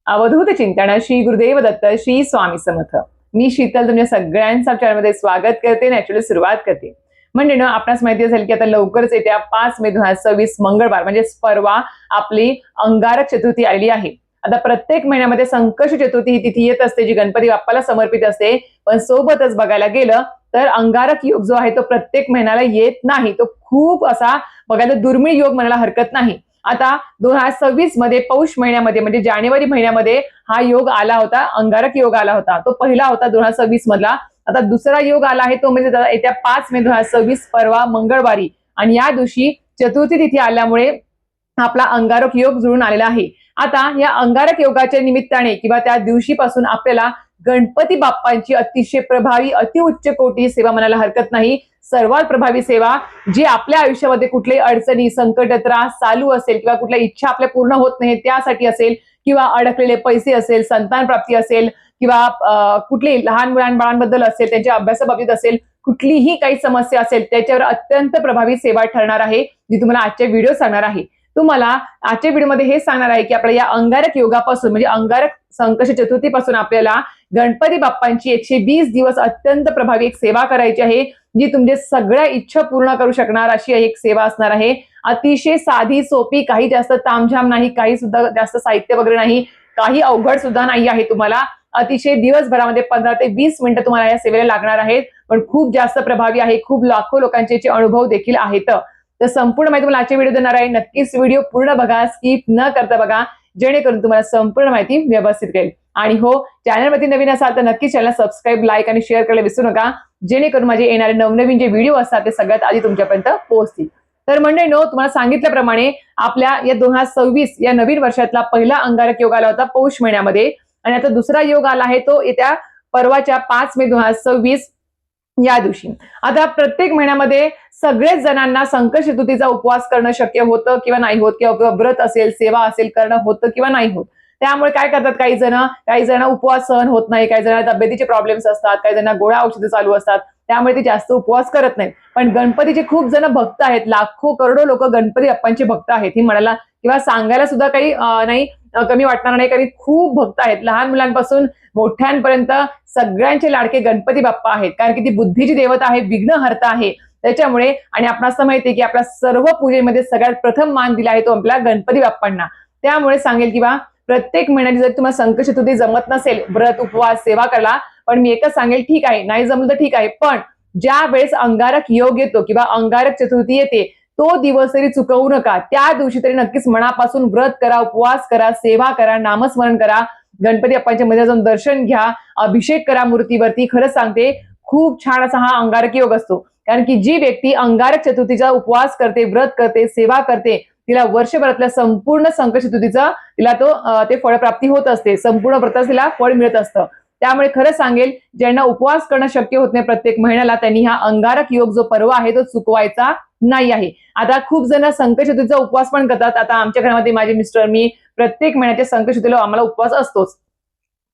अवधूत चिंतन श्री गुरुदेव दत्त श्री स्वामी समर्थ। मी शीतल तुमच्या सगळ्यांचा चॅनलमध्ये स्वागत करते. नॅचरली सुरुवात करते. म्हणजे ना आपणास माहिती असेल की आता लवकरच येत्या 5 मे 2026 मंगळवार म्हणजे परवा आपली अंगारक चतुर्थी आलेली आहे. आता प्रत्येक महिन्यामध्ये संकष्टी चतुर्थी ही तिथी येत असते जी गणपती बाप्पाला समर्पित असते. पण सोबतच बघायला गेलं तर अंगारक योग जो आहे तो प्रत्येक महिन्याला येत नाही. तो खूप असा बघायला दुर्मिळ योग म्हणायला हरकत नाही. आता 2026 मध्ये पौष महिन्यामध्ये म्हणजे जानेवारी महिन्यामध्ये हा योग आला होता, अंगारक योग आला होता. तो पहिला होता 2026 मधला. आता दुसरा योग आला आहे तो म्हणजे येत्या 5 मे 2026 परवा मंगळवारी, आणि या दिवशी चतुर्थी तिथी आल्यामुळे आपला अंगारक योग जुळून आलेला आहे. आता या अंगारक योगाच्या निमित्ताने किंवा त्या दिवशीपासून आपल्याला गणपती बाप्पांची अतिशय प्रभावी अतिउच्च कोटी सेवा म्हणायला हरकत नाही, सर्वात प्रभावी सेवा जी आपल्या आयुष्यामध्ये कुठल्याही अडचणी संकट त्रास चालू असेल किंवा कुठल्या इच्छा आपल्या पूर्ण होत नाही त्यासाठी असेल किंवा अडकलेले पैसे असेल, संतान प्राप्ती असेल किंवा कुठली लहान बाळांबद्दल असेल, त्यांच्या अभ्यासाबाबतीत असेल, कुठलीही काही समस्या असेल त्याच्यावर अत्यंत प्रभावी सेवा ठरणार आहे जी तुम्हाला आजच्या व्हिडिओ सांगणार आहे. तुम्हाला आजच्या व्हिडिओमध्ये हे सांगणार आहे की आपल्या या अंगारक योगापासून म्हणजे अंगारक संकष्टी चतुर्थीपासून आपल्याला गणपती बाप्पांची 120 दिवस अत्यंत प्रभावी एक सेवा करायची आहे जी तुमचे सगळ्या इच्छा पूर्ण करू शकणार अशी एक सेवा असणार आहे. अतिशय साधी सोपी, काही जास्त तामझाम नाही, काही सुद्धा जास्त साहित्य वगैरे नाही, काही अवघड सुद्धा नाही आहे. तुम्हाला अतिशय दिवसभरामध्ये 15 ते 20 मिनिटं तुम्हाला या सेवेला लागणार आहेत, पण खूप जास्त प्रभावी आहे. खूप लाखो लोकांचे अनुभव देखील आहेत. तर संपूर्ण माहिती तुम्हाला आजच्या व्हिडिओ देणार आहे. नक्कीच व्हिडिओ पूर्ण बघा, स्किप न करता बघा, जेणेकरून तुम्हाला संपूर्ण माहिती व्यवस्थित कळेल. आणि हो, चॅनलवरती नवीन असाल तर नक्की चॅनल सबस्क्राईब, लाईक आणि शेअर करायला विसरू नका, जेणेकरून माझे येणारे नवनवीन जे व्हिडिओ असतात ते सगळ्यात आधी तुमच्यापर्यंत पोहोचतील. तर मंडळींनो, तुम्हाला सांगितल्याप्रमाणे आपल्या या 2026 या नवीन वर्षातला पहिला अंगारक योग आला होता पौष महिन्यामध्ये, आणि आता दुसरा योग आला आहे तो येत्या परवाच्या 5 मे 2026 या दिवशी. आता प्रत्येक महिन्यामध्ये सगळेच जणांना संकष्टी चतुर्थीचा उपवास करणं शक्य होतं किंवा नाही होत, किंवा व्रत असेल सेवा असेल करणं होतं किंवा नाही होत. त्यामुळे काय करतात काही जण उपवास सहन होत नाही, काही जणांना तब्येतीचे प्रॉब्लेम्स असतात, काही जणांना गोळ्या औषधं चालू असतात, त्यामुळे ते जास्त उपवास करत नाहीत. पण गणपतीचे खूप जण भक्त आहेत, लाखो करोडो लोक गणपती बाप्पांचे भक्त आहेत. ही म्हणायला किंवा सांगायला सुद्धा काही नाही कमी वाटणार नाही, कारण खूप भक्त आहेत. लहान मुलांपासून मोठ्यांपर्यंत सगळ्यांचे लाडके गणपती बाप्पा आहेत, कारण की ती बुद्धीची देवता आहे, विघ्नहर्ता आहे. त्याच्यामुळे आणि आपणास माहिती आहे की आपल्या सर्व पूजेमध्ये सगळ्यात प्रथम मान दिला आहे तो आपल्या गणपती बाप्पांना. त्यामुळे सांगेल किंवा प्रत्येक महिन्याची जर तुम्हाला संकष्टी चतुर्थी जमत नसेल व्रत उपवास सेवा करा, पण मी एकच सांगेल ठीक आहे, नाही जमलं तर ठीक आहे, पण ज्या वेळेस अंगारक योग येतो किंवा अंगारक चतुर्थी येते तो दिवस तरी चुकवू नका. त्या दिवशी तरी नक्कीच मनापासून व्रत करा, उपवास करा, सेवा करा, नामस्मरण करा, गणपती बाप्पांच्या मंदिरात जाऊन दर्शन घ्या, अभिषेक करा मूर्तीवरती. खरंच सांगते खूप छान असा हा अंगारक योग असतो, कारण की जी व्यक्ती अंगारक चतुर्थीचा उपवास करते, व्रत करते, सेवा करते, तिला वर्षभरातल्या संपूर्ण संकष्टी चतुर्थीचा तिला ते फळप्राप्ती होत असते, संपूर्ण व्रतास तिला फळ मिळत असतं. त्यामुळे खरं सांगेल ज्यांना उपवास करणं शक्य होत नाही प्रत्येक महिन्याला, त्यांनी हा अंगारक योग जो पर्व आहे तो चुकवायचा नाही आहे. आता खूप जण संकष्टी चतुर्थीचा उपवास पण करतात. आता आमच्या घरामध्ये माझे मिस्टर, मी प्रत्येक महिन्याच्या संकष्टी चतुर्थीला आम्हाला उपवास असतोच.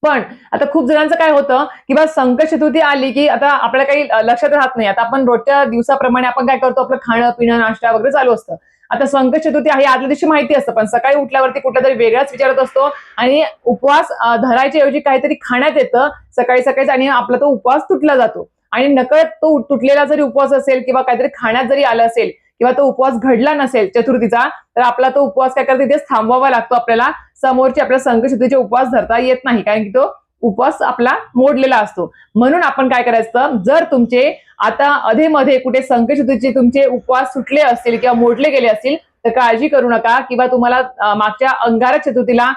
पण आता खूप जणांचं काय होतं की बा संकष्टी चतुर्थी आली की आता आपल्याला काही लक्षात राहत नाही. आता आपण रोजच्या दिवसाप्रमाणे आपण काय करतो, आपलं खाणं पिणं नाश्ता वगैरे चालू असतं. आता संकष्टी चतुर्थी आहे आदल्या दिवशी माहिती असतं, पण सकाळी उठल्यावरती कुठला तरी वेगळाच विचारत असतो आणि उपवास धरायच्या ऐवजी काहीतरी खाण्यात येतं सकाळी सकाळीच, आणि आपला तो उपवास तुटला जातो. आणि नकळत तो तुटलेला जरी उपवास असेल किंवा काहीतरी खाण्यात जरी आलं असेल किंवा तो उपवास घडला नसेल चतुर्थीचा, तर आपला तो उपवास काय करतो तिथेच थांबवावा लागतो. आपल्याला समोरचे आपल्या संकष्टी चतुर्थीचे उपवास धरता येत नाही, कारण की तो उपवास आपला मोडलेला असतो. म्हणून आपण काय करायचं, जर तुमचे आता अधेमध्ये कुठे संकष्टी चतुर्थीचे तुमचे उपवास सुटले असतील किंवा मोडले गेले असतील तर काळजी करू नका, किंवा तुम्हाला मागच्या अंगारक चतुर्थीला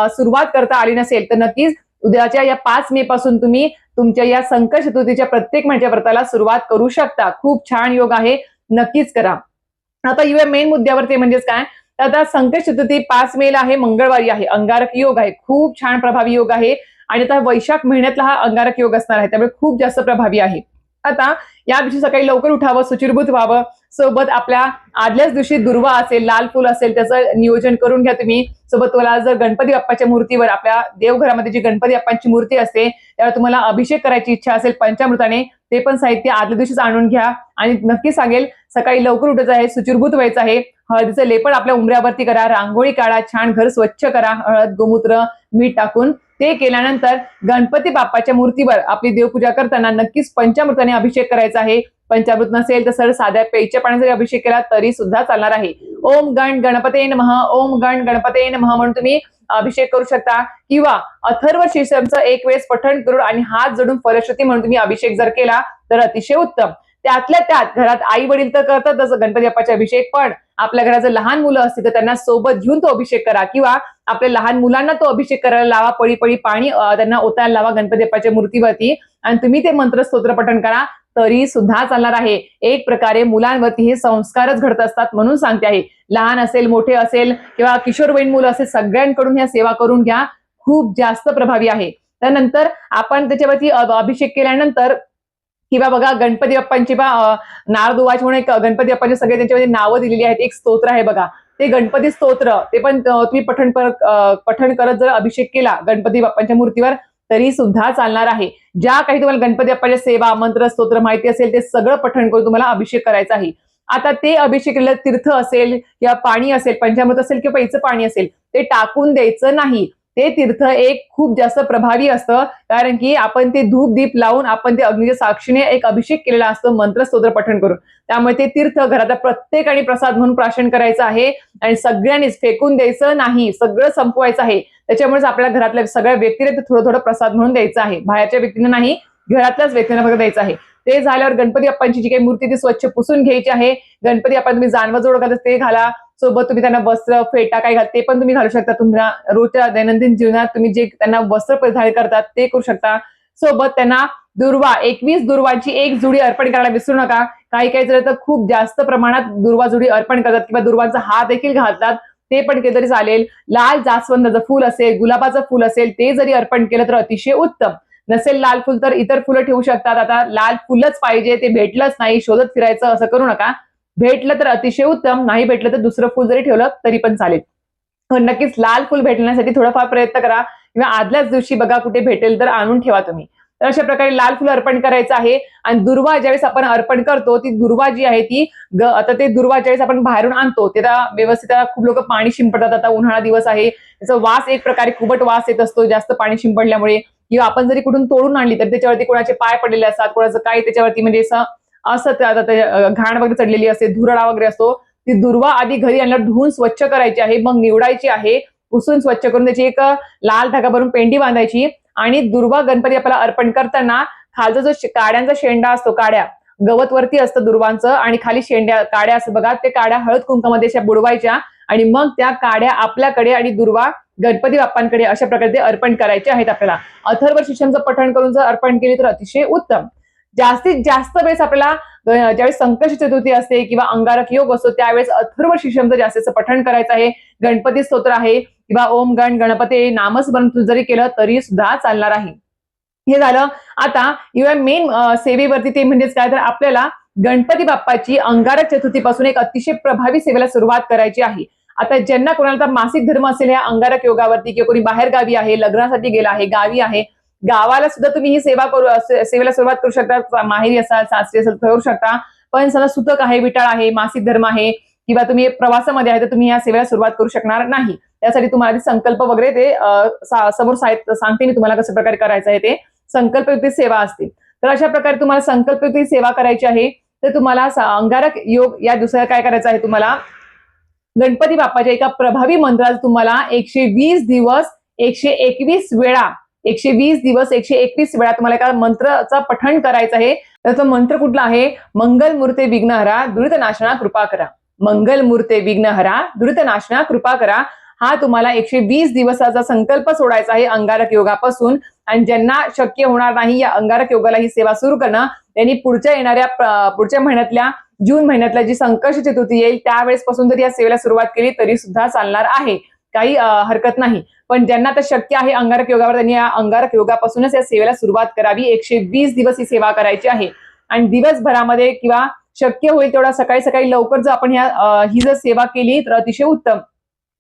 सुरुवात करता आली नसेल तर नक्कीच उद्याच्या या 5 मे पासून तुम्ही तुमच्या या संकष्टी चतुर्थीच्या प्रत्येक महिन्याच्या व्रताला सुरुवात करू शकता. खूप छान योग आहे, नक्कीच करा. आता येऊया मेन मुद्द्यावरती, म्हणजेच काय, आता संकष्टी चतुर्थी 5 मेला आहे, मंगळवारी आहे, अंगारक योग आहे, खूप छान प्रभावी योग आहे. आणि आता वैशाख महिन्यातला हा अंगारक योग असणार आहे, त्यामुळे खूप जास्त प्रभावी आहे. आता या दिवशी सकाळी लवकर उठावं, शुचिर्भूत व्हावं, सोबत आपल्या आदल्याच दिवशी दुर्वा असेल, लाल फुल असेल त्याचं नियोजन करून घ्या तुम्ही. सोबत तुम्हाला जर गणपती बाप्पाच्या मूर्तीवर आपल्या देवघरामध्ये जी गणपती बाप्पांची मूर्ती असते त्यावर तुम्हाला अभिषेक करायची इच्छा असेल पंचामृताने, ते पण साहित्य आदल्या दिवशीच आणून घ्या. आणि नक्की सांगेल, सकाळी लवकर उठायचं आहे, शुचिर्भूत व्हायचं आहे, हळदीचं लेपन आपल्या उंबऱ्यावरती करा, रांगोळी काढा, छान घर स्वच्छ करा, हळद, गोमूत्र, मीठ टाकून. ते केल्यानंतर गणपती बाप्पाच्या मूर्तीवर आपली देवपूजा करताना नक्कीच पंचामृताने अभिषेक करायचा आहे. पंचामृत नसेल तर सरळ साध्या प्यायच्या पाण्याचा अभिषेक केला तरी सुद्धा चालणार आहे. ओम गण गणपते नमः, ओम गण गणपते नमः म्हणून तुम्ही अभिषेक करू शकता, किंवा अथर्व शीर्षाचं एक वेळेस पठण करून आणि हात जोडून फलश्रुती म्हणून तुम्ही अभिषेक जर केला तर अतिशय उत्तम. त्यातल्या त्यात घरात आई वडील तर करतातच गणपती बाप्पाचे अभिषेक, पण आपल्या घरात जर लहान मुलं असतील तर त्यांना सोबत घेऊन तो अभिषेक करा, किंवा आपल्या लहान मुलांना तो अभिषेक करायला लावा. पळी पळी पाणी त्यांना ओतायला लावा गणपती बाप्पाच्या मूर्तीवरती, आणि तुम्ही ते मंत्र स्तोत्र पठण करा तरी सुद्धा चालणार आहे. एक प्रकारे मुलांवरती हे संस्कारच घडत असतात म्हणून सांगते आहे. लहान असेल, मोठे असेल, किंवा किशोरवयीन मुलं असेल, सगळ्यांकडून ह्या सेवा करून घ्या, खूप जास्त प्रभावी आहे. त्यानंतर आपण त्याच्यावरती अभिषेक केल्यानंतर, किंवा बघा गणपती बाप्पांची नारद उवाच म्हणून एक गणपती बाप्पांचे सगळे त्यांच्यामध्ये नावं दिलेली आहेत. एक स्तोत्र आहे बघा, ते गणपती स्तोत्र, ते पण तुम्ही पठण करत जर अभिषेक केला गणपती बाप्पांच्या मूर्तीवर तरी सुद्धा चालणार आहे. ज्या काही तुम्हाला गणपती बाप्पाच्या सेवा, मंत्र, स्तोत्र माहिती असेल ते सगळं पठण करून तुम्हाला अभिषेक करायचा आहे. आता ते अभिषेक केलेलं तीर्थ असेल किंवा पाणी असेल, पंचामृत असेल किंवा प्यायचं पाणी असेल, ते टाकून द्यायचं नाही. ते तीर्थ एक खूप जास्त प्रभावी असतं, कारण की आपण ते धूप दीप लावून आपण ते अग्नीच्या साक्षीने एक अभिषेक केलेला असतो मंत्र स्तोत्र पठण करून. त्यामुळे ते तीर्थ घरात प्रत्येकाने प्रसाद म्हणून प्राशन करायचं आहे, आणि सगळ्यांनीच फेकून द्यायचं नाही, सगळं संपवायचं आहे. त्याच्यामुळेच आपल्या घरातल्या सगळ्या व्यक्तीला थोडं थोडं प्रसाद म्हणून द्यायचं आहे, बाहेरच्या व्यक्तींना नाही, घरातल्याच व्यक्तींना फक्त द्यायचं आहे. ते झाल्यावर गणपती बाप्पांची जी काही मूर्ती ती स्वच्छ पुसून घ्यायची आहे. गणपती बाप्पा तुम्ही जानवं जोड घालत ते घाला, सोबत तुम्ही त्यांना वस्त्र, फेटा काय घाल ते पण तुम्ही घालू शकता. तुमच्या रोजच्या दैनंदिन जीवनात तुम्ही जे त्यांना वस्त्र परिधान करतात ते करू शकता. सोबत त्यांना दुर्वा, 21 दुर्वांची एक जुडी अर्पण करायला विसरू नका. काही काही जर तर खूप जास्त प्रमाणात दुर्वा जुडी अर्पण करतात, किंवा दुर्वांचा हार देखील घालतात, ते पण केलं तरी चालेल. लाल जास्वंदाचं फूल असेल, गुलाबाचं फूल असेल, ते जरी अर्पण केलं तर अतिशय उत्तम. नसेल लाल फुल तर इतर फुलं ठेवू शकतात. आता लाल फुलच पाहिजे, ते भेटलंच नाही, शोधत फिरायचं असं करू नका. भेटलं तर अतिशय उत्तम, नाही भेटलं तर दुसरं फुल जरी ठेवलं तरी पण चालेल. नक्कीच लाल फुल भेटण्यासाठी थोडाफार प्रयत्न करा, किंवा आदल्याच दिवशी बघा कुठे भेटेल तर आणून ठेवा तुम्ही. तर अशा प्रकारे लाल फुल अर्पण करायचं आहे. आणि दुर्वा ज्यावेळेस आपण अर्पण करतो, ती दुर्वा जी आहे ती आता ते दुर्वा ज्यावेळेस आपण बाहेरून आणतो ते व्यवस्थित खूप लोक पाणी शिंपडतात. आता उन्हाळा दिवस आहे, त्याचा वास एक प्रकारे कुबट वास येत असतो जास्त पाणी शिंपडल्यामुळे, किंवा आपण जरी कुठून तोडून आणली तर त्याच्यावरती कोणाचे पाय पडलेले असतात, कोणाचं काय त्याच्यावरती म्हणजे असं घाण वगैरे चढलेली असते, धुरडा वगैरे असतो. ती दुर्वा आधी घरी आणल्यावर धुवून स्वच्छ करायची आहे, मग निवडायची आहे. पुसून स्वच्छ करून त्याची एक लाल धागा भरून पेंडी बांधायची, आणि दुर्वा गणपती आपल्याला अर्पण करताना खालचा जो काड्यांचा शेंडा असतो, काड्या गवत वरती असतं दुर्वांचं, आणि खाली काड्या असतात बघा, ते काड्या हळद कुंकामध्ये अशा बुडवायच्या, आणि मग त्या काड्या आपल्याकडे आणि दुर्वा गणपती बाप्पांकडे अशा प्रकारे अर्पण करायचे आहेत आपल्याला. अथर्व शीर्षाचं पठण करून जर अर्पण केली तर अतिशय उत्तम. जास्तीत जास्त वेळेस आपल्याला ज्यावेळेस संकष्टी चतुर्थी असते किंवा अंगारक योग असतो त्यावेळेस अथर्व शीर्षाचं जास्तीचं पठण करायचं आहे. गणपती स्तोत्र आहे, किंवा ओम गण गणपते नामस्मरण जरी केलं तरी सुद्धा चालणार आहे. हे झालं. आता इव्हन मेन सेवेवरती ते म्हणजेच काय तर आपल्याला गणपती बाप्पाची अंगारक चतुर्थीपासून एक अतिशय प्रभावी सेवेला सुरुवात करायची आहे. आता ज्यांना कोणाला मासिक धर्म असेल या अंगारक योगावरती, किंवा कोणी बाहेर गावी आहे, लग्नासाठी गेला आहे, गावी आहे, गावाला सुद्धा तुम्ही ही सेवेला सुरुवात करू शकता. माहेरी असाल, सासरी असाल करू शकता. पण समजा सुतक आहे, विटाळ आहे, मासिक धर्म आहे, किंवा तुम्ही प्रवासामध्ये आहे तर तुम्ही या सेवेला सुरुवात करू शकणार नाही. त्यासाठी तुम्हाला संकल्प वगैरे ते समोर सांगते मी तुम्हाला कसं प्रकारे करायचं आहे. ते संकल्पयुक्त सेवा असते. तर अशा प्रकारे तुम्हाला संकल्पयुक्त सेवा करायची आहे. तर तुम्हाला अंगारक योग या दुसऱ्या काय करायचं आहे, तुम्हाला गणपती बाप्पाच्या एका प्रभावी मंत्राचा तुम्हाला 120 दिवस 121 वेळा 120 दिवस 121 वेळा तुम्हाला एका मंत्राचा पठण करायचं आहे. त्याचा मंत्र कुठला आहे? मंगलमूर्ते विघ्नहरा दुरितनाशना कृपा करा. मंगलमूर्ते विघ्नहरा दुरितनाशना कृपा करा. हा तुम्हाला 120 दिवसाचा संकल्प सोडायचा आहे अंगारक योगापासून. आणि ज्यांना शक्य होणार नाही या अंगारक योगाला ही सेवा सुरू करणं, त्यांनी पुढच्या महिन्यातल्या जून महिन्यातल्या जी संकष्टी चतुर्थी येईल त्यावेळेस पासून जर या सेवेला सुरुवात केली तरी सुद्धा चालणार आहे, काही हरकत नाही. पण ज्यांना तर शक्य आहे अंगारक योगावर, त्यांनी या अंगारक योगापासूनच या सेवेला सुरुवात करावी. 120 दिवस ही सेवा करायची आहे. आणि दिवसभरामध्ये किंवा शक्य होईल तेवढा सकाळी सकाळी लवकर जर आपण ही जर सेवा केली तर अतिशय उत्तम.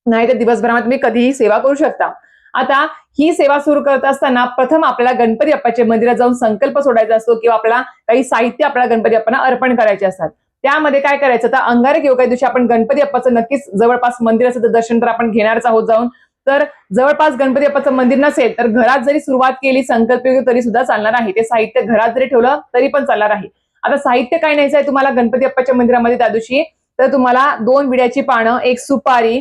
नाही तर दिवसभरामध्ये तुम्ही कधीही सेवा करू शकता. आता ही सेवा सुरू करत असताना प्रथम आपल्याला गणपती बाप्पाच्या मंदिरात जाऊन संकल्प सोडायचा असतो किंवा आपल्याला काही साहित्य आपल्याला गणपती बाप्पांना अर्पण करायचे असतात. त्यामध्ये काय करायचं, तर अंगारक योगा दिवशी आपण गणपती बाप्पाचं नक्कीच जवळपास मंदिराचं दर्शन तर आपण घेणारच आहोत जाऊन. तर जवळपास गणपती बाप्पाचं मंदिर नसेल तर घरात जरी सुरुवात केली संकल्प तरी सुद्धा चालणार आहे. ते साहित्य घरात जरी ठेवलं तरी पण चालणार आहे. आता साहित्य काय न्यायचं आहे तुम्हाला गणपती बाप्पाच्या मंदिरामध्ये त्या दिवशी, तर तुम्हाला 2 विड्याची पानं, 1 सुपारी,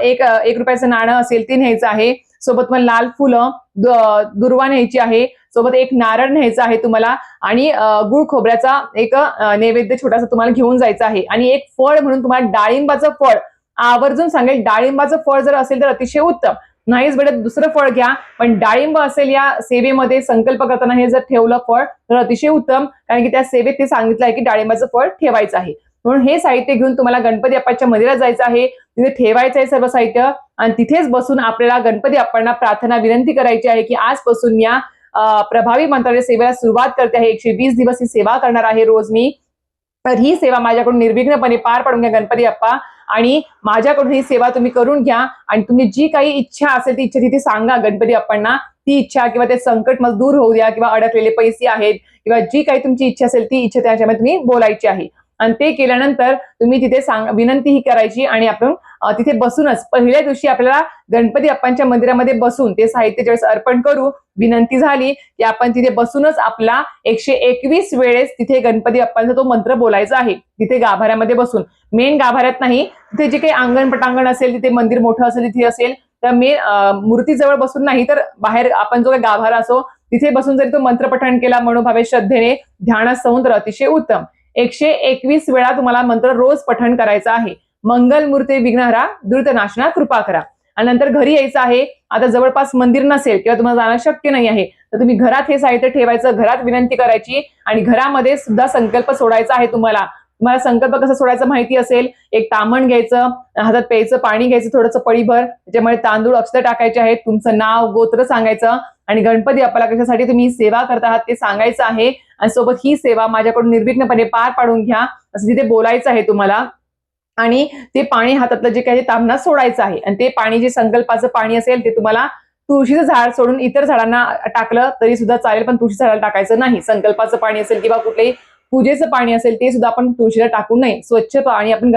एक रुपयाचं नाणं असेल ते न्यायचं आहे. सोबत मग लाल फुलं, दुर्वा न्यायची आहे. सोबत एक नारळ न्यायचा आहे तुम्हाला आणि गुळ खोबऱ्याचा एक नैवेद्य छोटासा तुम्हाला घेऊन जायचा आहे. आणि एक फळ म्हणून तुम्हाला डाळिंबाचं फळ आवर्जून सांगेल, डाळिंबाचं फळ जर असेल तर अतिशय उत्तम. नाहीच भेटत दुसरं फळ घ्या, पण डाळिंब असेल या सेवेमध्ये संकल्प करताना हे जर ठेवलं फळ तर अतिशय उत्तम, कारण की त्या सेवेत ते सांगितलं आहे की डाळिंबाचं फळ ठेवायचं आहे. म्हणून हे साहित्य घेऊन तुम्हाला गणपती बाप्पाच्या मंदिरात जायचं आहे. तिथे ठेवायचं आहे सर्व साहित्य आणि तिथेच बसून आपल्याला गणपती बाप्पांना प्रार्थना विनंती करायची आहे की आजपासून या प्रभावी मंत्रालय सेवेला सुरुवात करते आहे. 120 दिवस ही सेवा करणार आहे रोज मी. तर ही सेवा माझ्याकडून निर्विघ्नपणे पार पाडून घ्या गणपती बाप्पा, आणि माझ्याकडून ही सेवा तुम्ही करून घ्या. आणि तुम्ही जी काही इच्छा असेल ती इच्छा तिथे सांगा गणपती बाप्पांना. ती इच्छा किंवा ते संकट मग दूर होऊ द्या, किंवा अडकलेले पैसे आहेत किंवा जी काही तुमची इच्छा असेल ती इच्छा त्याच्यामध्ये तुम्ही बोलायची आहे. आणि ते केल्यानंतर तुम्ही तिथे विनंती ही करायची आणि आपण तिथे बसूनच पहिल्या दिवशी आपल्याला गणपती बाप्पांच्या मंदिरामध्ये बसून ते साहित्य ज्यावेळेस अर्पण करू, विनंती झाली की आपण तिथे बसूनच आपला 121 वेळेस तिथे गणपती बाप्पांचा तो मंत्र बोलायचा आहे. तिथे गाभाऱ्यामध्ये बसून, मेन गाभाऱ्यात नाही, तिथे जे काही अंगण पटांगण असेल, तिथे मंदिर मोठं असेल तिथे असेल तर मेन मूर्तीजवळ बसून नाही, तर बाहेर आपण जो काही गाभारा असो तिथे बसून जरी तो मंत्र पठण केला मनोभावे श्रद्धेने ध्यानात सौंदर अतिशय उत्तम. 121 वेळा तुम्हाला मंत्र रोज पठण करायचा आहे. मंगल मूर्ती विघ्नहरा द्रुतनाशना कृपा करा. आणि नंतर घरी यायचं आहे. आता जवळपास मंदिर नसेल किंवा तुम्हाला जाणं शक्य नाही आहे तर तुम्ही घरात हे साहित्य ठेवायचं, घरात विनंती करायची आणि घरामध्ये सुद्धा संकल्प सोडायचा आहे तुम्हाला. तुम्हाला संकल्प कसा सोडायचा माहिती असेल, एक तामण घ्यायचं, हातात प्यायचं पाणी घ्यायचं थोडंसं पळीभर, त्याच्यामध्ये तांदूळ अक्षत टाकायचे आहेत, तुमचं नाव गोत्र सांगायचं आणि गणपती बाप्पाला कशासाठी तुम्ही सेवा करत आहात ते सांगायचं आहे. आणि सोबत ही सेवा माझ्याकडून निर्विघ्नपणे पार पाडून घ्या असं तिथे बोलायचं आहे तुम्हाला. आणि ते पाणी हातातलं जे काही तांबणात सोडायचं आहे आणि ते पाणी जे संकल्पाचं पाणी असेल ते तुम्हाला तुळशीचं झाड सोडून इतर झाडांना टाकलं तरी सुद्धा चालेल, पण तुळशी झाडाला टाकायचं नाही. संकल्पाचं पाणी असेल किंवा कुठलेही पूजेचं पाणी असेल ते सुद्धा आपण तुळशीला टाकू नये. स्वच्छ पाणी आपण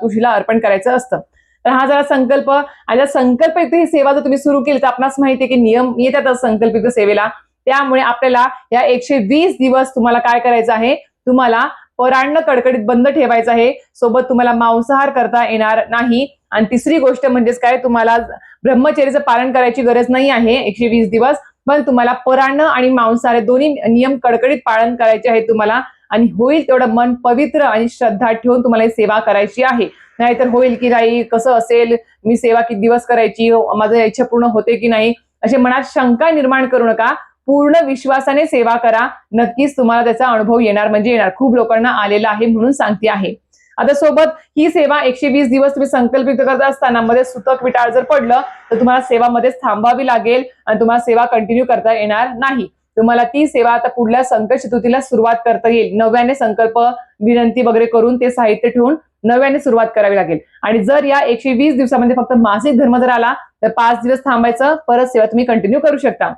तुळशीला अर्पण करायचं असतं. तर हा जरा संकल्प आणि संकल्पयुक्त ही सेवा जर तुम्ही सुरू केली तर आपणास माहिती आहे की नियम येतात संकल्पयुक्त सेवेला. त्यामुळे आपल्याला या 120 दिवस तुम्हाला काय करायचं आहे, तुम्हाला परान्न कडकडीत बंद ठेवायचं आहे. सोबत तुम्हाला मांसाहार करता येणार नाही. आणि तिसरी गोष्ट म्हणजेच काय, तुम्हाला ब्रह्मचर्याचं पालन करायची गरज नाही आहे 120 दिवस, पण तुम्हाला परान्न आणि मांसाहार दोन्ही नियम कडकडीत पालन करायचे आहेत तुम्हाला. आणि होईल तेवढं मन पवित्र आणि श्रद्धा ठेवून तुम्हाला ही सेवा करायची आहे. नाहीतर होईल की नाही, कसं असेल, मी सेवा किती दिवस करायची, माझी इच्छा पूर्ण होते की नाही, असे मनात शंका निर्माण करू नका. पूर्ण विश्वासाने सेवा करा, नक्कीच तुम्हाला त्याचा अनुभव येणार म्हणजे येणार. खूप लोकांना आलेला आहे म्हणून सांगते आहे. आता सोबत ही सेवा 120 दिवस तुम्ही संकल्पित करत असताना मध्ये सुतक विटाळ जर पडलं तर तुम्हाला सेवामध्येच थांबावी लागेल आणि तुम्हाला सेवा कंटिन्यू करता येणार नाही. तुम्हाला ती सेवा आता पुढल्या संकट चतुर्थीला सुरुवात करता येईल. नव्याने संकल्प विनंती वगैरे करून ते साहित्य ठेवून नव्याने सुरुवात करावी लागेल. आणि जर या 120 दिवसामध्ये फक्त मासिक धर्म जर आला तर 5 दिवस थांबायचं, परत सेवा तुम्ही कंटिन्यू करू शकता,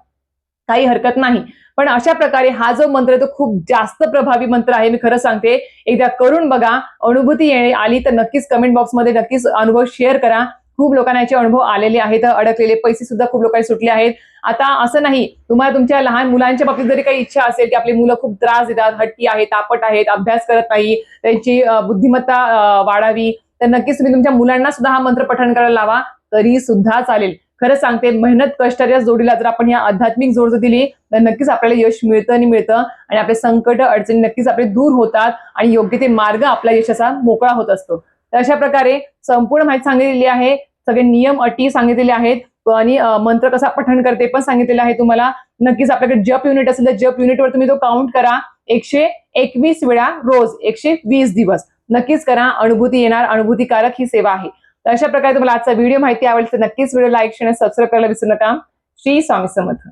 काही हरकत नाही. पण अशा प्रकारे हा जो मंत्र आहे तो खूप जास्त प्रभावी मंत्र आहे. मी खरं सांगते, एकदा करून बघा, अनुभूती आली तर नक्कीच कमेंट बॉक्समध्ये नक्कीच अनुभव शेअर करा. खूप लोकांना याचे अनुभव आलेले आहेत, अडकलेले पैसे सुद्धा खूप लोकांनी सुटले आहेत. आता असं नाही, तुम्हाला तुमच्या लहान मुलांच्या बाबतीत जरी काही इच्छा असेल की आपली मुलं खूप त्रास देतात, हट्टी आहेत, तापट आहेत, अभ्यास करत नाही, त्यांची बुद्धिमत्ता वाढावी, तर नक्कीच तुम्ही तुमच्या मुलांना सुद्धा हा मंत्र पठण करायला लावा, तरी सुद्धा चालेल. खरं सांगते, मेहनत कष्टाच्या जोडीला जर आपण या आध्यात्मिक जोड दिली तर नक्कीच आपल्याला यश मिळतं आणि मिळतं आणि आपले संकट अडचणी नक्कीच आपले दूर होतात आणि योग्य ते मार्ग आपल्या यशाचा मोकळा होत असतो. तर अशा प्रकारे संपूर्ण माहिती सांगितलेली आहे, सगळे नियम अटी सांगितलेले आहेत आणि मंत्र कसा पठण करते पण सांगितलेलं आहे तुम्हाला. नक्कीच आपल्याकडे जप युनिट असेल तर जप युनिटवर तुम्ही तो काउंट करा 121 वेळा रोज 120 दिवस नक्कीच करा. अनुभूती येणार, अनुभूतीकारक ही सेवा आहे. तर अशा प्रकारे तुम्हाला आजचा व्हिडिओ माहिती आवडली तर नक्कीच व्हिडिओ लाईक, शेअर, सबस्क्राईब करायला विसरू नका. श्री स्वामी समर्थ.